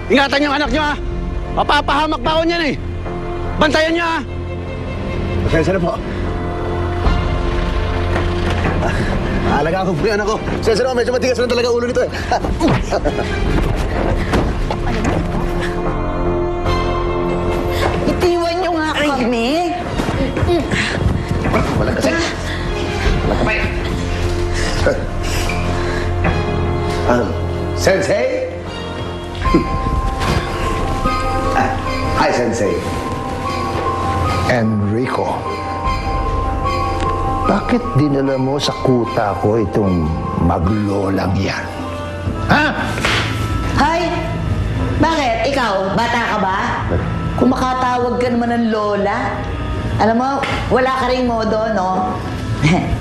Ingatan yung anak nyo, ha? Mapapahamak pa ako niyan, eh. Bantayan nyo, ha? Pasensya na po. Alagaan ko po yung anak ko. Pasensya na po, medyo matigas lang talaga ulo nito, eh. Itiwan niyo nga kami. Walang kasi. Walang kamay. Sensei? Hi, Sensei. Enrico, bakit dinala mo sa kuta ko itong maglolang yan? Ha? Hay! Bakit? Ikaw, bata ka ba? Kung makatawag ka naman ng lola, alam mo, wala ka ring modo, no?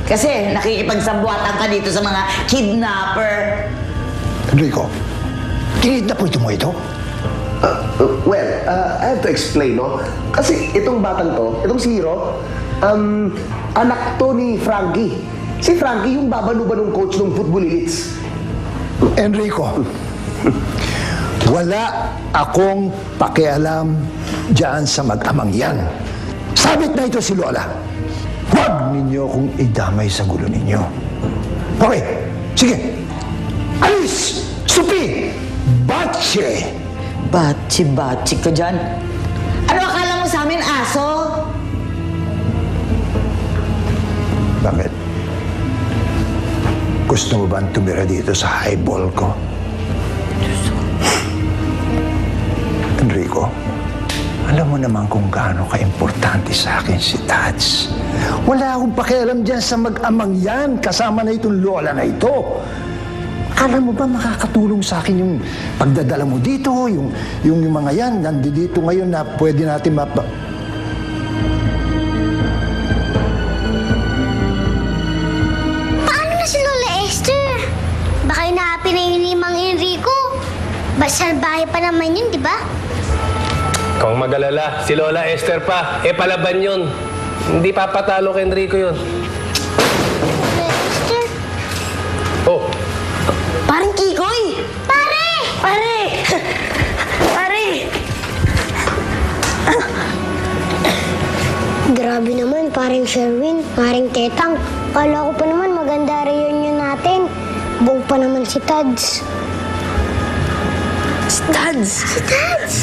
Kasi nakikipagsabuatan ka dito sa mga kidnapper. Enrico, kinidnap mo ito? Well, I have to explain, no? Kasi itong batang to, itong si Hiro, anak to ni Frankie. Si Frankie yung babaluban ng coach ng Football Elites. Enrico, wala akong pakialam dyan sa mag-amang yan. Sabit na ito si Lola. Huwag ninyo kong idamay sa gulo ninyo. Okay, sige. Alis! Supi! Batche! Bachi-bachi ka dyan. Ano akala mo sa amin, aso? Bakit? Gusto mo bang tumira dito sa highball ko? Enrico, alam mo naman kung gaano ka-importante sa akin si Tats. Wala akong pakialam dyan sa mag-amang yan, kasama na itong lola na ito. Alam mo ba makakatulong sa akin yung pagdadala mo dito, yung mga yan, nandito ngayon na pwede natin Paano na si Lola Esther? Baka inaapin na yun ni Mang Enrico. Salbahe pa naman yun, di ba? Ikaw ang mag-alala. Si Lola Esther pa. Palaban yun. Hindi papatalo kay Enrico yun. Lola Esther? Oh, Parang Kikoy! Pare! Pare! Pare! Grabe naman, paring Sherwin, paring Tetang. Kala ko pa naman maganda reunion natin. Buo pa naman si Tads. Studs! Si Tads!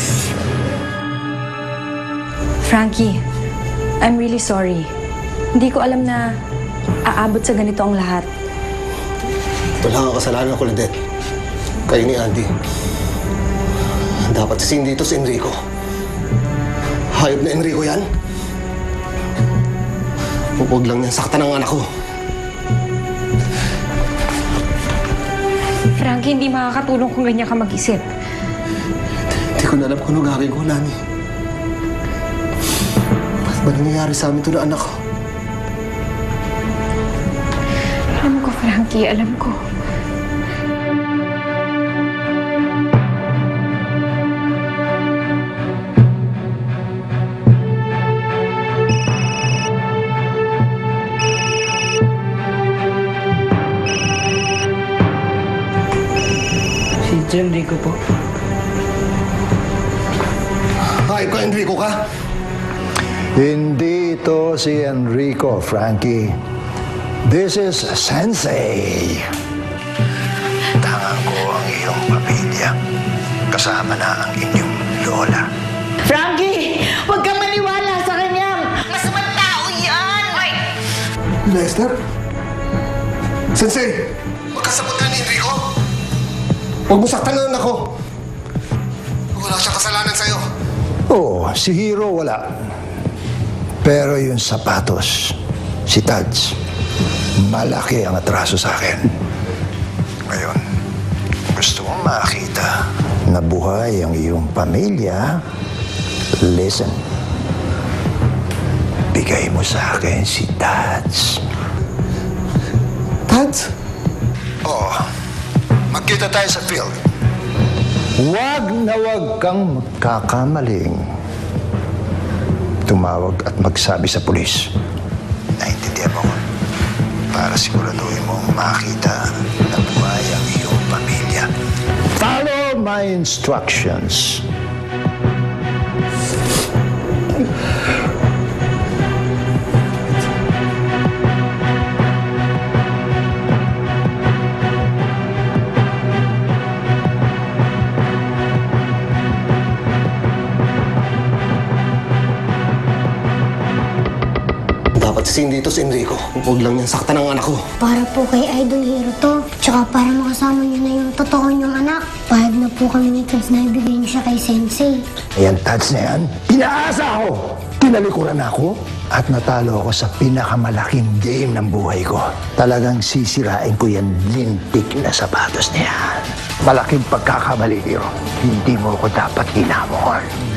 Frankie, I'm really sorry. Hindi ko alam na aabot sa ganito ang lahat. Ito lang ang kasalanan ko, Lindet. Kayo ni Andy. Dapat sisihin dito si Enrico. Hayop na Enrico yan. Huwag lang niyan saktan ang anak ko. Frankie, hindi makakatulong kung ganyan ka mag-isip. Hindi ko na alam kung ano gagawin ko, Nani. Bakit ba nangyayari sa amin ito na anak ko? Alam ko, Frankie, alam ko. Si Enrico po. Hayop ka, Enrico ka? Hindi ito si Enrico, Frankie. This is Sensei. Tangan ko ang iyong pamilya. Kasama na ang inyong lola. Frankie! Huwag kang maniwala sa kanya! Masamang tao yan! Ay! Lester? Sensei! Magkasabot ka ni Enrico? Huwag mo saktan ang anak ko. Wala siyang kasalanan sa'yo. Oo, si Hiro wala. Pero yung sapatos, si Tads, malaki ang atraso sa akin. Ngayon, gusto mong makita na buhay ang iyong pamilya? Listen. Bigay mo sa akin si Tads. Tads? Oo. Magkita tayo sa field. Huwag na huwag kang magkakamaling tumawag at magsabi sa pulis. Naintindihan mo ko. Para siguraduhin mong makita na buhay ang iyong pamilya. Follow my instructions. Dapat sising dito si Enrico. Huwag lang niyang saktan ang anak ko. Para po kay Idol Hero to. Tsaka para makasama niyo na yung totoo niyong anak. Pahag na po kami ni Tess na ibigay niyo siya kay Sensei. Ayan, Tats na yan. Pinaasa ako! Tinalikuran ako at natalo ako sa pinakamalaking game ng buhay ko. Talagang sisirain ko yan lintik na sapatos na yan. Malaking pagkakamali, Hero. Hindi mo ko dapat hinamon.